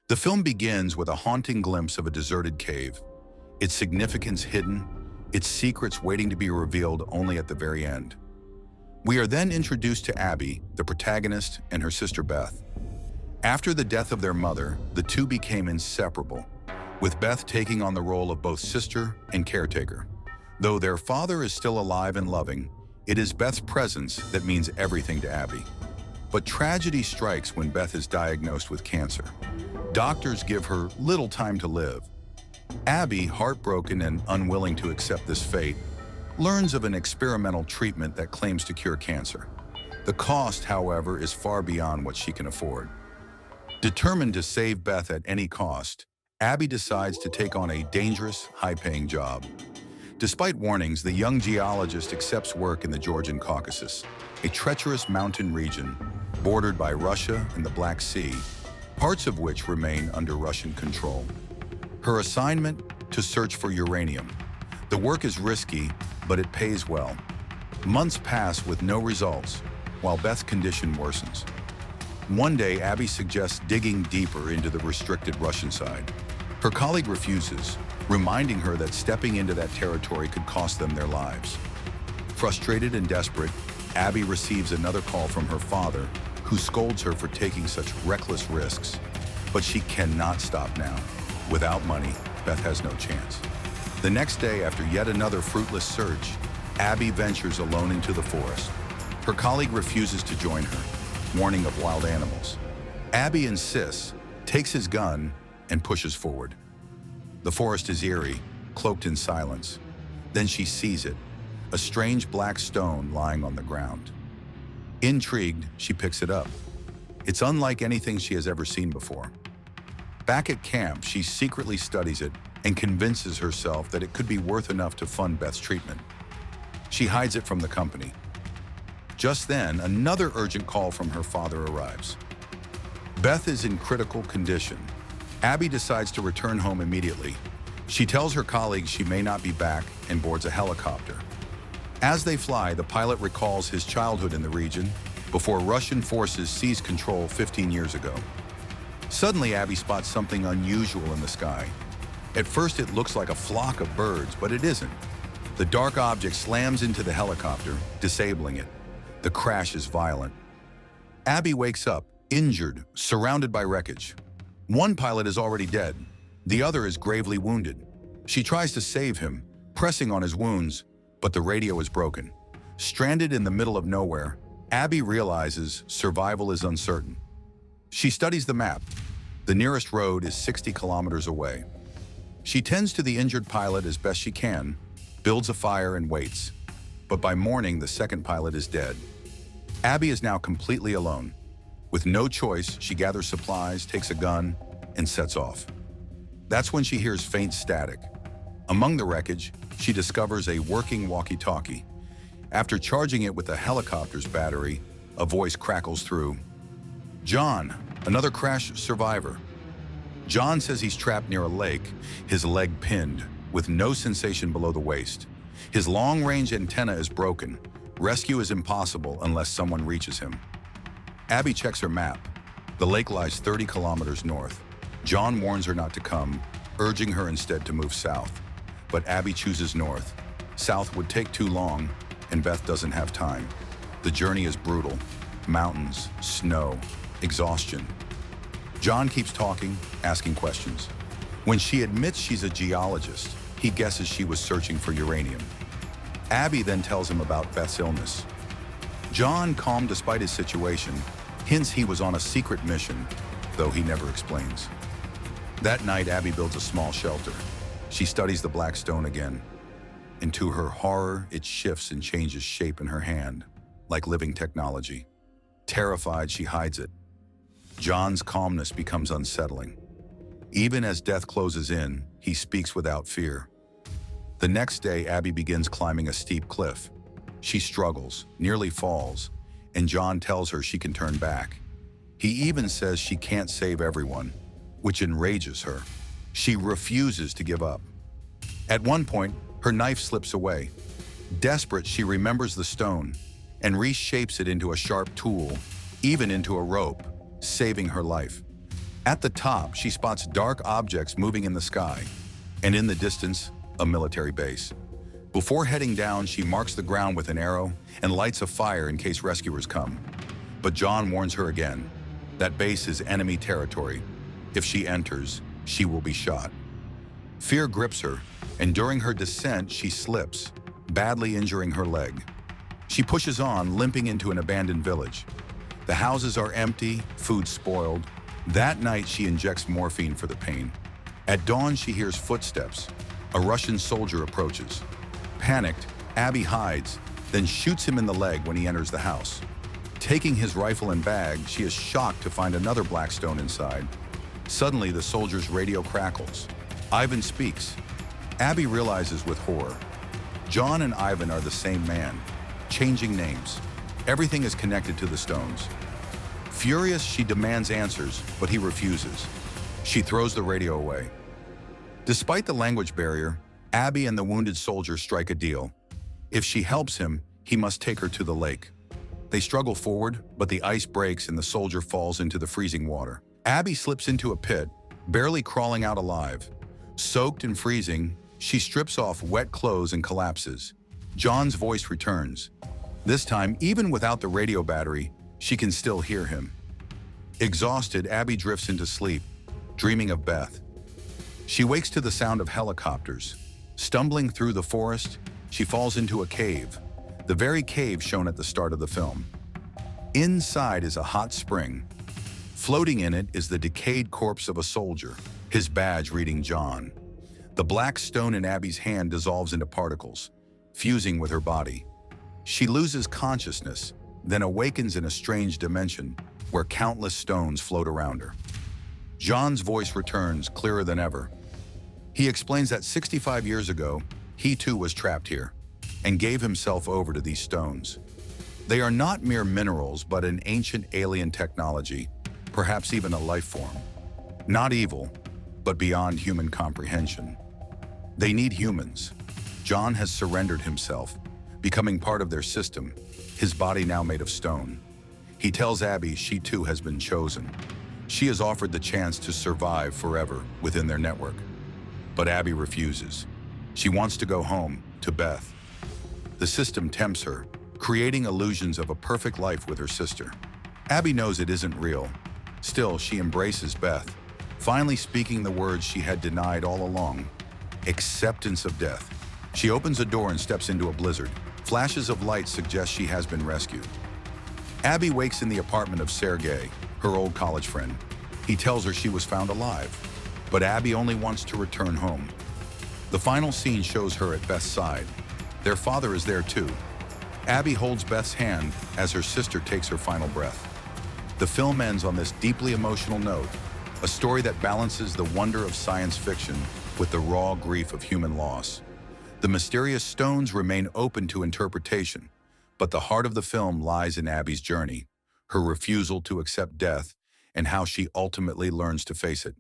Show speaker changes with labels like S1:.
S1: The film begins with a haunting glimpse of a deserted cave, its significance hidden, its secrets waiting to be revealed only at the very end. We are then introduced to Abby, the protagonist, and her sister Beth. After the death of their mother, the two became inseparable, with Beth taking on the role of both sister and caretaker. Though their father is still alive and loving, it is Beth's presence that means everything to Abby. But tragedy strikes when Beth is diagnosed with cancer. Doctors give her little time to live. Abby, heartbroken and unwilling to accept this fate, learns of an experimental treatment that claims to cure cancer. The cost, however, is far beyond what she can afford. Determined to save Beth at any cost, Abby decides to take on a dangerous, high-paying job. Despite warnings, the young geologist accepts work in the Georgian Caucasus, a treacherous mountain region bordered by Russia and the Black Sea, parts of which remain under Russian control. Her assignment? To search for uranium. The work is risky, but it pays well. Months pass with no results, while Beth's condition worsens. One day, Abby suggests digging deeper into the restricted Russian side. Her colleague refuses, reminding her that stepping into that territory could cost them their lives. Frustrated and desperate, Abby receives another call from her father, who scolds her for taking such reckless risks. But she cannot stop now. Without money, Beth has no chance. The next day, after yet another fruitless search, Abby ventures alone into the forest. Her colleague refuses to join her, warning of wild animals. Abby insists, takes his gun, and pushes forward. The forest is eerie, cloaked in silence. Then she sees it, a strange black stone lying on the ground. Intrigued, she picks it up. It's unlike anything she has ever seen before. Back at camp, she secretly studies it and convinces herself that it could be worth enough to fund Beth's treatment. She hides it from the company. Just then, another urgent call from her father arrives. Beth is in critical condition. Abby decides to return home immediately. She tells her colleagues she may not be back and boards a helicopter. As they fly, the pilot recalls his childhood in the region before Russian forces seized control 15 years ago. Suddenly, Abby spots something unusual in the sky. At first, it looks like a flock of birds, but it isn't. The dark object slams into the helicopter, disabling it. The crash is violent. Abby wakes up, injured, surrounded by wreckage. One pilot is already dead. The other is gravely wounded. She tries to save him, pressing on his wounds, but the radio is broken. Stranded in the middle of nowhere, Abby realizes survival is uncertain. She studies the map. The nearest road is 60 kilometers away. She tends to the injured pilot as best she can, builds a fire and waits. But by morning, the second pilot is dead. Abby is now completely alone. With no choice, she gathers supplies, takes a gun, and sets off. That's when she hears faint static. Among the wreckage, she discovers a working walkie-talkie. After charging it with a helicopter's battery, a voice crackles through. "John, another crash survivor." John says he's trapped near a lake, his leg pinned, with no sensation below the waist. His long-range antenna is broken. Rescue is impossible unless someone reaches him. Abby checks her map. The lake lies 30 kilometers north. John warns her not to come, urging her instead to move south. But Abby chooses north. South would take too long, and Beth doesn't have time. The journey is brutal. Mountains, snow, exhaustion. John keeps talking, asking questions. When she admits she's a geologist, he guesses she was searching for uranium. Abby then tells him about Beth's illness. John, calm despite his situation, hints he was on a secret mission, though he never explains. That night, Abby builds a small shelter. She studies the black stone again. And to her horror, it shifts and changes shape in her hand, like living technology. Terrified, she hides it. John's calmness becomes unsettling. Even as death closes in, he speaks without fear. The next day, Abby begins climbing a steep cliff. She struggles, nearly falls, and John tells her she can turn back. He even says she can't save everyone, which enrages her. She refuses to give up. At one point, her knife slips away. Desperate, she remembers the stone and reshapes it into a sharp tool, even into a rope, saving her life. At the top, she spots dark objects moving in the sky, and in the distance, a military base. Before heading down, she marks the ground with an arrow and lights a fire in case rescuers come. But John warns her again. That base is enemy territory. If she enters, she will be shot. Fear grips her, and during her descent, she slips, badly injuring her leg. She pushes on, limping into an abandoned village. The houses are empty, food spoiled. That night, she injects morphine for the pain. At dawn, she hears footsteps. A Russian soldier approaches. Panicked, Abby hides, then shoots him in the leg when he enters the house. Taking his rifle and bag, she is shocked to find another black stone inside. Suddenly, the soldier's radio crackles. Ivan speaks. Abby realizes with horror. John and Ivan are the same man, changing names. Everything is connected to the stones. Furious, she demands answers, but he refuses. She throws the radio away. Despite the language barrier, Abby and the wounded soldier strike a deal. If she helps him, he must take her to the lake. They struggle forward, but the ice breaks and the soldier falls into the freezing water. Abby slips into a pit, barely crawling out alive. Soaked and freezing, she strips off wet clothes and collapses. John's voice returns. This time, even without the radio battery, she can still hear him. Exhausted, Abby drifts into sleep, dreaming of Beth. She wakes to the sound of helicopters. Stumbling through the forest, she falls into a cave, the very cave shown at the start of the film. Inside is a hot spring. Floating in it is the decayed corpse of a soldier, his badge reading John. The black stone in Abby's hand dissolves into particles, fusing with her body. She loses consciousness, then awakens in a strange dimension where countless stones float around her. John's voice returns, clearer than ever. He explains that 65 years ago, he too was trapped here and gave himself over to these stones. They are not mere minerals, but an ancient alien technology, perhaps even a life form. Not evil, but beyond human comprehension. They need humans. John has surrendered himself, becoming part of their system, his body now made of stone. He tells Abby she too has been chosen. She is offered the chance to survive forever within their network. But Abby refuses. She wants to go home, to Beth. The system tempts her, creating illusions of a perfect life with her sister. Abby knows it isn't real. Still, she embraces Beth, finally speaking the words she had denied all along: acceptance of death. She opens a door and steps into a blizzard. Flashes of light suggest she has been rescued. Abby wakes in the apartment of Sergei, her old college friend. He tells her she was found alive, but Abby only wants to return home. The final scene shows her at Beth's side. Their father is there too. Abby holds Beth's hand as her sister takes her final breath. The film ends on this deeply emotional note, a story that balances the wonder of science fiction with the raw grief of human loss. The mysterious stones remain open to interpretation, but the heart of the film lies in Abby's journey, her refusal to accept death, and how she ultimately learns to face it.